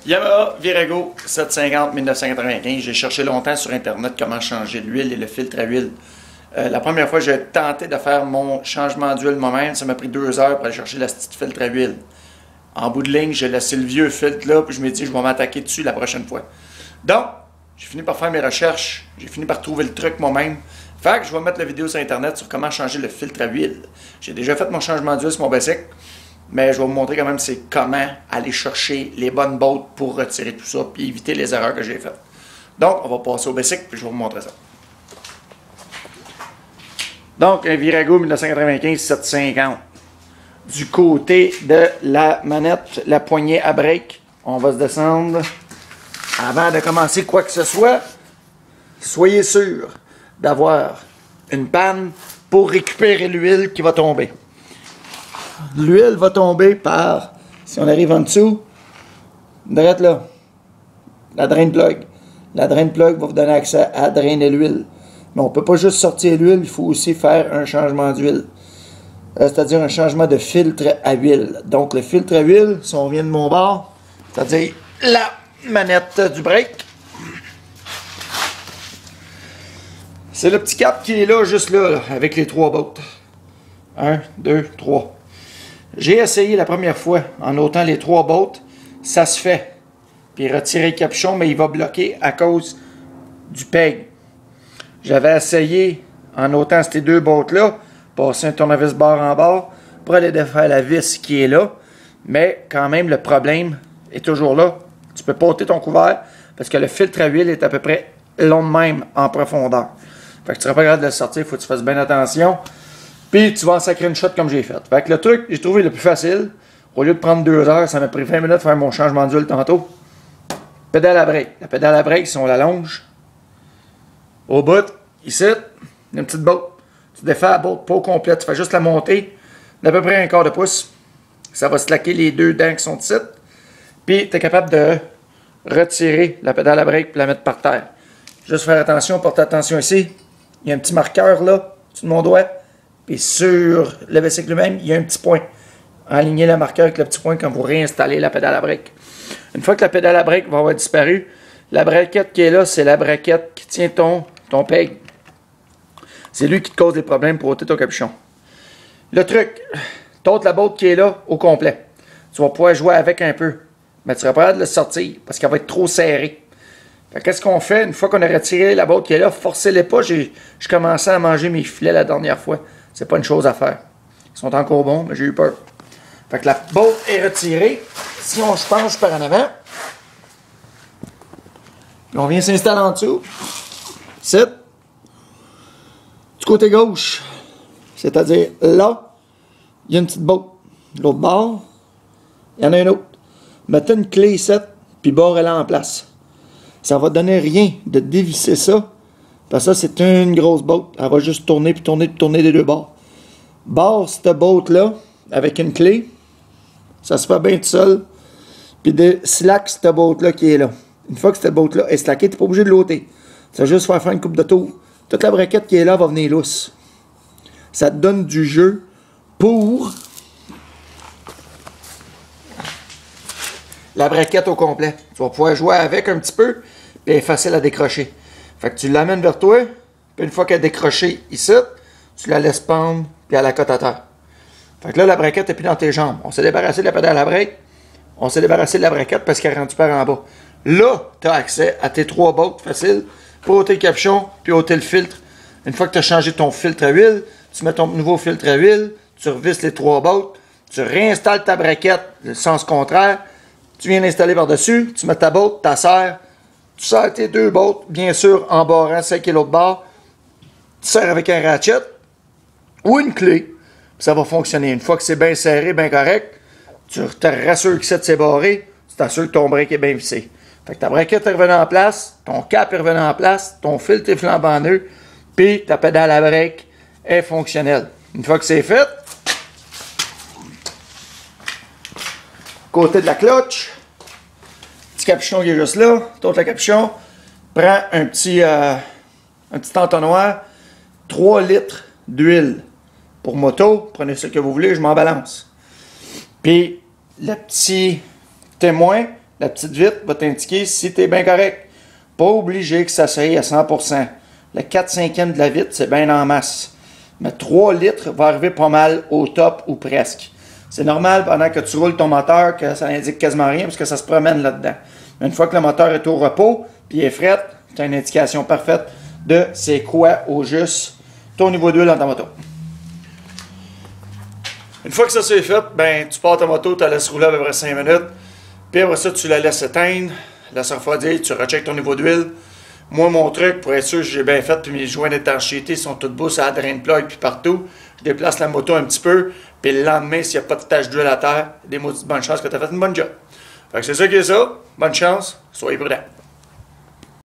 Yamaha Virago 750 1995. J'ai cherché longtemps sur Internet comment changer l'huile et le filtre à huile. La première fois, j'ai tenté de faire mon changement d'huile moi-même. Ça m'a pris 2 heures pour aller chercher la petite filtre à huile. En bout de ligne, j'ai laissé le vieux filtre là, puis je me dis, je vais m'attaquer dessus la prochaine fois. Donc, j'ai fini par faire mes recherches. J'ai fini par trouver le truc moi-même. Fait que je vais mettre la vidéo sur Internet sur comment changer le filtre à huile. J'ai déjà fait mon changement d'huile sur mon bicycle. Mais je vais vous montrer quand même c'est comment aller chercher les bonnes bottes pour retirer tout ça et éviter les erreurs que j'ai faites. Donc, on va passer au bicycle puis je vais vous montrer ça. Donc, un Virago 1995 750. Du côté de la manette, la poignée à break, on va se descendre. Avant de commencer quoi que ce soit, soyez sûr d'avoir une panne pour récupérer l'huile qui va tomber. L'huile va tomber par, si on arrive en dessous, direct là, la drain plug. La drain plug va vous donner accès à drainer l'huile. Mais on ne peut pas juste sortir l'huile, il faut aussi faire un changement d'huile. C'est-à-dire un changement de filtre à huile. Donc le filtre à huile, si on vient de mon bord, c'est-à-dire la manette du break, c'est le petit cap qui est là, juste là, avec les 3 bottes. 1, 2, 3. J'ai essayé la première fois en ôtant les 3 bottes, ça se fait. Puis retirer le capuchon, mais il va bloquer à cause du peg. J'avais essayé en ôtant ces 2 bottes-là, passer un tournevis barre en barre pour aller défaire la vis qui est là. Mais quand même, le problème est toujours là. Tu peux pas ôter ton couvert parce que le filtre à huile est à peu près long de même en profondeur. Fait que tu seras pas capable de le sortir, il faut que tu fasses bien attention. Puis tu vas en sacrer une shot comme j'ai fait. Fait que le truc, j'ai trouvé le plus facile. Au lieu de prendre 2 heures, ça m'a pris 20 minutes de faire mon changement d'huile tantôt. Pédale à break. La pédale à break, si on l'allonge, au bout, ici, il y a une petite botte. Tu défais la botte pas au complet. Tu fais juste la monter d'à peu près 1/4 de pouce. Ça va slacker les 2 dents qui sont ici. Puis tu es capable de retirer la pédale à break et la mettre par terre. Juste faire attention, porte attention ici. Il y a un petit marqueur là, au-dessus de mon doigt. Puis sur le bicycle lui-même, il y a un petit point. Alignez le marqueur avec le petit point quand vous réinstallez la pédale à break. Une fois que la pédale à break va avoir disparu, la braquette qui est là, c'est la braquette qui tient ton peg. C'est lui qui te cause des problèmes pour ôter ton capuchon. Le truc, t'ôtes la botte qui est là au complet. Tu vas pouvoir jouer avec un peu. Mais tu seras pas capable de le sortir parce qu'elle va être trop serrée. Qu'est-ce qu'on fait? Une fois qu'on a retiré la botte qui est là, forcez-les pas. Je commençais à manger mes filets la dernière fois. C'est pas une chose à faire. Ils sont encore bons, mais j'ai eu peur. Fait que la botte est retirée. Si on se penche par en avant, puis on vient s'installer en dessous. Ici. Du côté gauche, c'est-à-dire là, il y a une petite botte. L'autre bord, il y en a une autre. Mettez une clé ici, puis barrez-la en place. Ça va donner rien de dévisser ça. Parce que ça, c'est une grosse botte. Elle va juste tourner, puis tourner, puis tourner des 2 bords. Barre cette botte-là avec une clé. Ça se fait bien tout seul. Puis de slack cette botte-là qui est là. Une fois que cette botte-là est slackée, tu n'es pas obligé de l'ôter. Tu vas juste faire une coupe de tour. Toute la braquette qui est là va venir lousse. Ça te donne du jeu pour la braquette au complet. Tu vas pouvoir jouer avec un petit peu, puis elle est facile à décrocher. Fait que tu l'amènes vers toi, puis une fois qu'elle est décrochée ici, tu la laisses pendre, puis elle la cote à terre. Fait que là, la braquette n'est plus dans tes jambes. On s'est débarrassé de la pédale à break, on s'est débarrassé de la braquette parce qu'elle est rendue par en bas. Là, tu as accès à tes 3 bottes faciles pour ôter le capuchon, puis ôter le filtre. Une fois que tu as changé ton filtre à huile, tu mets ton nouveau filtre à huile, tu revisses les 3 bottes, tu réinstalles ta braquette, le sens contraire, tu viens l'installer par-dessus, tu mets ta botte, ta serre, tu serres tes 2 bottes, bien sûr, en barrant celle qui est l'autre bord. Tu serres avec un ratchet ou une clé, puis ça va fonctionner. Une fois que c'est bien serré, bien correct, tu te rassures que c'est barré, tu t'assures que ton break est bien vissé. Fait que ta braquette est revenue en place, ton cap est revenu en place, ton filtre est flambant neuf, puis ta pédale à break est fonctionnelle. Une fois que c'est fait, côté de la clutch, petit capuchon qui est juste là, t'ôtes le capuchon, prends un petit entonnoir, 3 litres d'huile pour moto, prenez ce que vous voulez, je m'en balance. Puis le petit témoin La petite vitre va t'indiquer si tu es bien correct. Pas obligé que ça s'aille à 100%. Le 4/5e de la vitre, c'est bien en masse. Mais 3 litres va arriver pas mal au top ou presque. C'est normal pendant que tu roules ton moteur que ça n'indique quasiment rien parce que ça se promène là-dedans. Mais une fois que le moteur est au repos puis il est fret, tu as une indication parfaite de c'est quoi au juste ton niveau d'huile dans ta moto. Une fois que ça c'est fait, ben tu pars ta moto, tu la laisses rouler à peu près 5 minutes. Puis après ça, tu la laisses éteindre, laisse refroidir, tu recheckes ton niveau d'huile. Moi, mon truc, pour être sûr que j'ai bien fait, puis mes joints d'étanchéité sont tous beaux, ça a drain plug, puis partout. Je déplace la moto un petit peu, puis le lendemain, s'il n'y a pas de tache d'huile à terre, des maudites bonnes chances que tu as fait une bonne job. Fait que c'est ça qui est ça. Bonne chance, soyez prudents.